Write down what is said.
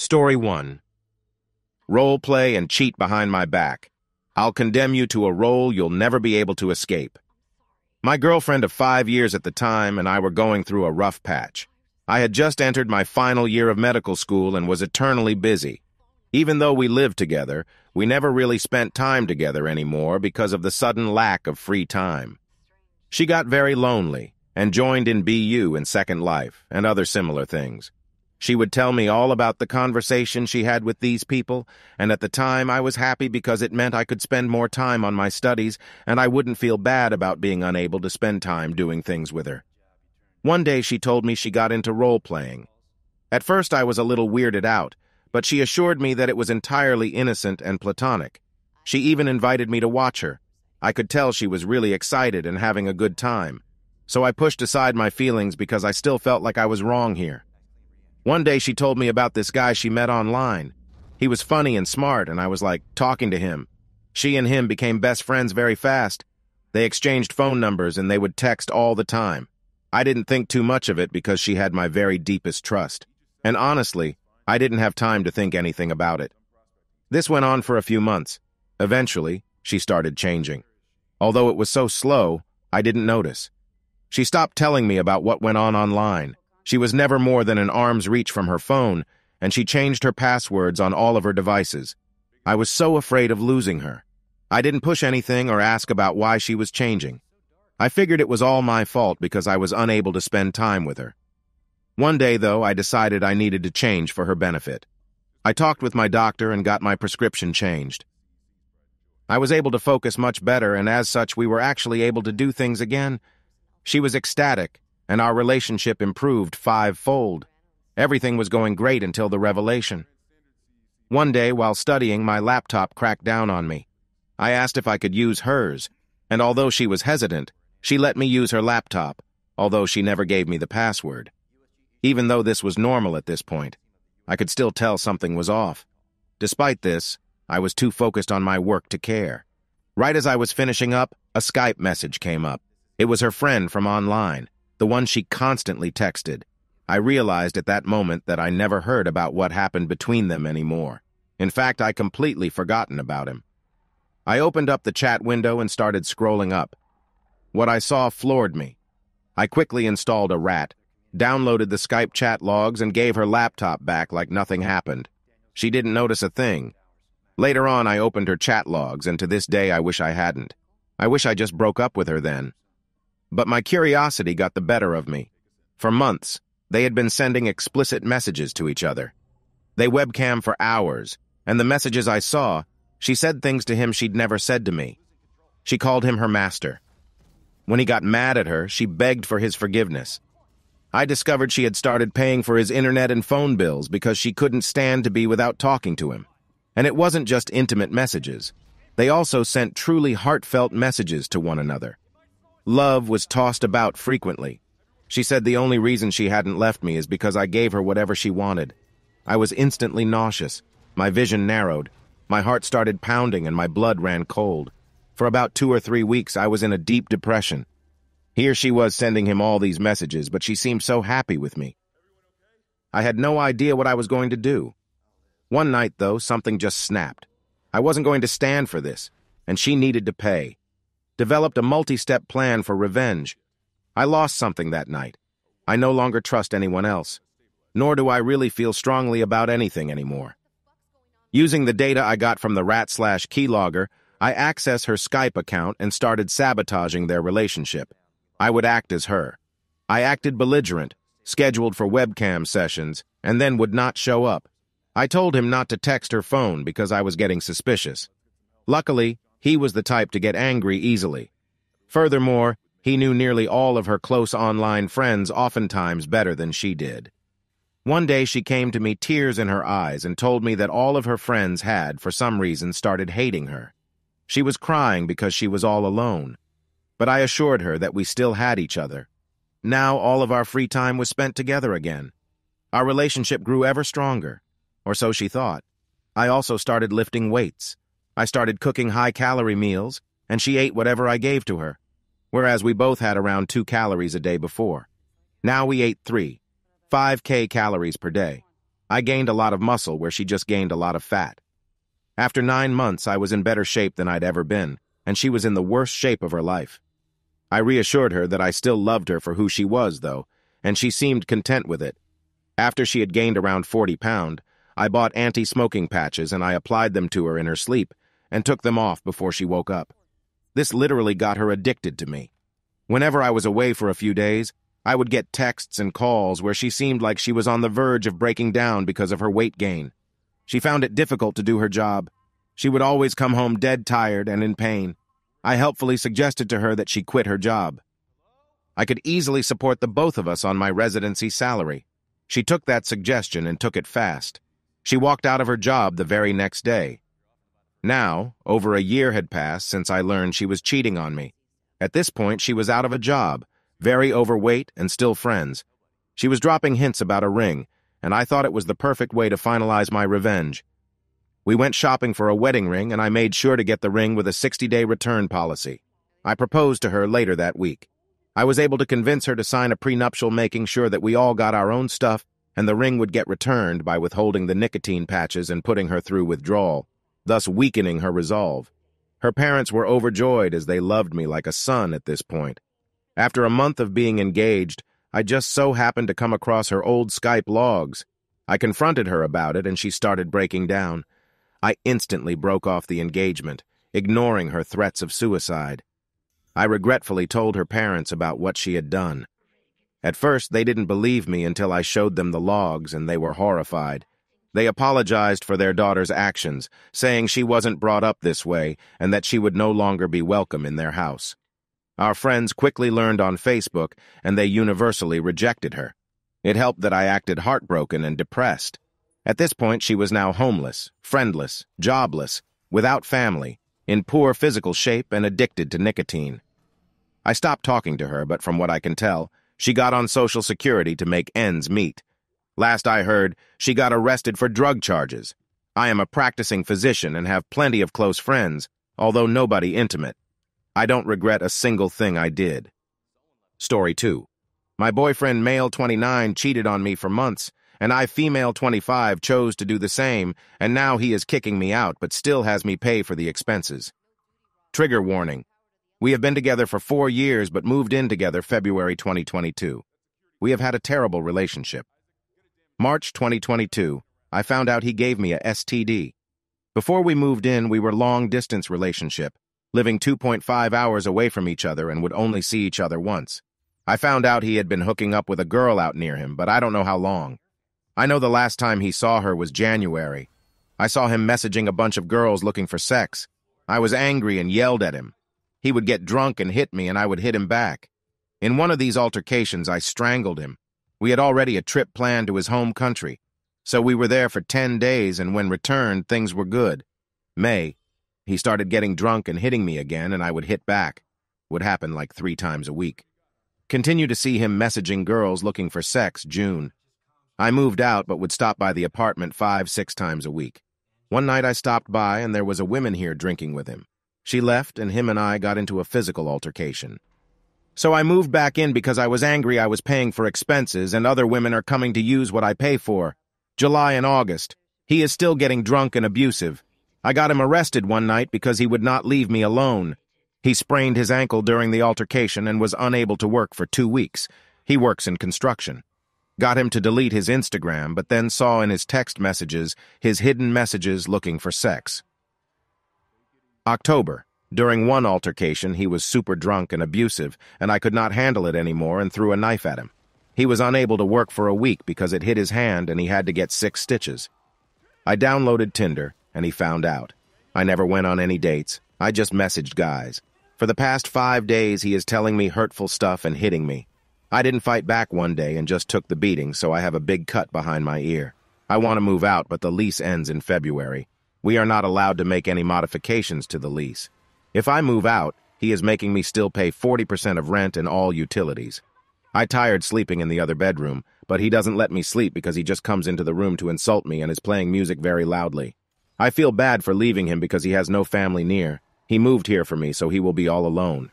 Story 1. Role play and cheat behind my back. I'll condemn you to a role you'll never be able to escape. My girlfriend of 5 years at the time and I were going through a rough patch. I had just entered my final year of medical school and was eternally busy. Even though we lived together, we never really spent time together anymore because of the sudden lack of free time. She got very lonely and joined in BU in Second Life and other similar things. She would tell me all about the conversation she had with these people, and at the time I was happy because it meant I could spend more time on my studies and I wouldn't feel bad about being unable to spend time doing things with her. One day she told me she got into role-playing. At first I was a little weirded out, but she assured me that it was entirely innocent and platonic. She even invited me to watch her. I could tell she was really excited and having a good time. So I pushed aside my feelings because I still felt like I was wrong here. One day she told me about this guy she met online. He was funny and smart, and I was like, talking to him. She and him became best friends very fast. They exchanged phone numbers and they would text all the time. I didn't think too much of it because she had my very deepest trust. And honestly, I didn't have time to think anything about it. This went on for a few months. Eventually, she started changing. Although it was so slow, I didn't notice. She stopped telling me about what went on online. She was never more than an arm's reach from her phone, and she changed her passwords on all of her devices. I was so afraid of losing her. I didn't push anything or ask about why she was changing. I figured it was all my fault because I was unable to spend time with her. One day, though, I decided I needed to change for her benefit. I talked with my doctor and got my prescription changed. I was able to focus much better, and as such, we were actually able to do things again. She was ecstatic, and our relationship improved 5-fold. Everything was going great until the revelation. One day, while studying, my laptop cracked down on me. I asked if I could use hers, and although she was hesitant, she let me use her laptop, although she never gave me the password. Even though this was normal at this point, I could still tell something was off. Despite this, I was too focused on my work to care. Right as I was finishing up, a Skype message came up. It was her friend from online, the one she constantly texted. I realized at that moment that I never heard about what happened between them anymore. In fact, I completely forgotten about him. I opened up the chat window and started scrolling up. What I saw floored me. I quickly installed a rat, downloaded the Skype chat logs, and gave her laptop back like nothing happened. She didn't notice a thing. Later on, I opened her chat logs, and to this day I wish I hadn't. I wish I just broke up with her then. But my curiosity got the better of me. For months, they had been sending explicit messages to each other. They webcam for hours, and the messages I saw, she said things to him she'd never said to me. She called him her master. When he got mad at her, she begged for his forgiveness. I discovered she had started paying for his internet and phone bills because she couldn't stand to be without talking to him. And it wasn't just intimate messages. They also sent truly heartfelt messages to one another. Love was tossed about frequently. She said the only reason she hadn't left me is because I gave her whatever she wanted. I was instantly nauseous. My vision narrowed. My heart started pounding and my blood ran cold. For about 2 or 3 weeks, I was in a deep depression. Here she was sending him all these messages, but she seemed so happy with me. I had no idea what I was going to do. One night, though, something just snapped. I wasn't going to stand for this, and she needed to pay. Developed a multi-step plan for revenge. I lost something that night. I no longer trust anyone else. Nor do I really feel strongly about anything anymore. Using the data I got from the rat/keylogger, I accessed her Skype account and started sabotaging their relationship. I would act as her. I acted belligerent, scheduled for webcam sessions, and then would not show up. I told him not to text her phone because I was getting suspicious. Luckily, he was the type to get angry easily. Furthermore, he knew nearly all of her close online friends oftentimes better than she did. One day she came to me, tears in her eyes, and told me that all of her friends had, for some reason, started hating her. She was crying because she was all alone. But I assured her that we still had each other. Now all of our free time was spent together again. Our relationship grew ever stronger, or so she thought. I also started lifting weights. I started cooking high-calorie meals, and she ate whatever I gave to her, whereas we both had around 2 calories a day before. Now we ate 5K calories per day. I gained a lot of muscle where she just gained a lot of fat. After 9 months, I was in better shape than I'd ever been, and she was in the worst shape of her life. I reassured her that I still loved her for who she was, though, and she seemed content with it. After she had gained around 40 pounds, I bought anti-smoking patches and I applied them to her in her sleep and took them off before she woke up. This literally got her addicted to me. Whenever I was away for a few days, I would get texts and calls where she seemed like she was on the verge of breaking down because of her weight gain. She found it difficult to do her job. She would always come home dead tired and in pain. I helpfully suggested to her that she quit her job. I could easily support the both of us on my residency salary. She took that suggestion and took it fast. She walked out of her job the very next day. Now, over a year had passed since I learned she was cheating on me. At this point, she was out of a job, very overweight, and still friends. She was dropping hints about a ring, and I thought it was the perfect way to finalize my revenge. We went shopping for a wedding ring, and I made sure to get the ring with a 60-day return policy. I proposed to her later that week. I was able to convince her to sign a prenuptial making sure that we all got our own stuff and the ring would get returned by withholding the nicotine patches and putting her through withdrawal, thus weakening her resolve. Her parents were overjoyed as they loved me like a son at this point. After a month of being engaged, I just so happened to come across her old Skype logs. I confronted her about it and she started breaking down. I instantly broke off the engagement, ignoring her threats of suicide. I regretfully told her parents about what she had done. At first, they didn't believe me until I showed them the logs, and they were horrified. They apologized for their daughter's actions, saying she wasn't brought up this way and that she would no longer be welcome in their house. Our friends quickly learned on Facebook, and they universally rejected her. It helped that I acted heartbroken and depressed. At this point, she was now homeless, friendless, jobless, without family, in poor physical shape and addicted to nicotine. I stopped talking to her, but from what I can tell, she got on Social Security to make ends meet. Last I heard, she got arrested for drug charges. I am a practicing physician and have plenty of close friends, although nobody intimate. I don't regret a single thing I did. Story 2. My boyfriend, male 29, cheated on me for months, and I, female 25, chose to do the same, and now he is kicking me out but still has me pay for the expenses. Trigger warning. We have been together for 4 years but moved in together February 2022. We have had a terrible relationship. March 2022, I found out he gave me a STD. Before we moved in, we were long-distance relationship, living 2.5 hours away from each other and would only see each other once. I found out he had been hooking up with a girl out near him, but I don't know how long. I know the last time he saw her was January. I saw him messaging a bunch of girls looking for sex. I was angry and yelled at him. He would get drunk and hit me, and I would hit him back. In one of these altercations, I strangled him. We had already a trip planned to his home country, so we were there for 10 days, and when returned, things were good. May, he started getting drunk and hitting me again, and I would hit back. Would happen like 3 times a week. Continue to see him messaging girls looking for sex, June. I moved out, but would stop by the apartment 5-6 times a week. One night I stopped by, and there was a woman here drinking with him. She left, and him and I got into a physical altercation. So I moved back in because I was angry I was paying for expenses and other women are coming to use what I pay for. July and August. He is still getting drunk and abusive. I got him arrested one night because he would not leave me alone. He sprained his ankle during the altercation and was unable to work for 2 weeks. He works in construction. Got him to delete his Instagram, but then saw in his text messages his hidden messages looking for sex. October. During one altercation, he was super drunk and abusive, and I could not handle it anymore and threw a knife at him. He was unable to work for a week because it hit his hand and he had to get 6 stitches. I downloaded Tinder, and he found out. I never went on any dates. I just messaged guys. For the past 5 days, he is telling me hurtful stuff and hitting me. I didn't fight back one day and just took the beating, so I have a big cut behind my ear. I want to move out, but the lease ends in February. We are not allowed to make any modifications to the lease. If I move out, he is making me still pay 40% of rent and all utilities. I tired sleeping in the other bedroom, but he doesn't let me sleep because he just comes into the room to insult me and is playing music very loudly. I feel bad for leaving him because he has no family near. He moved here for me, so he will be all alone.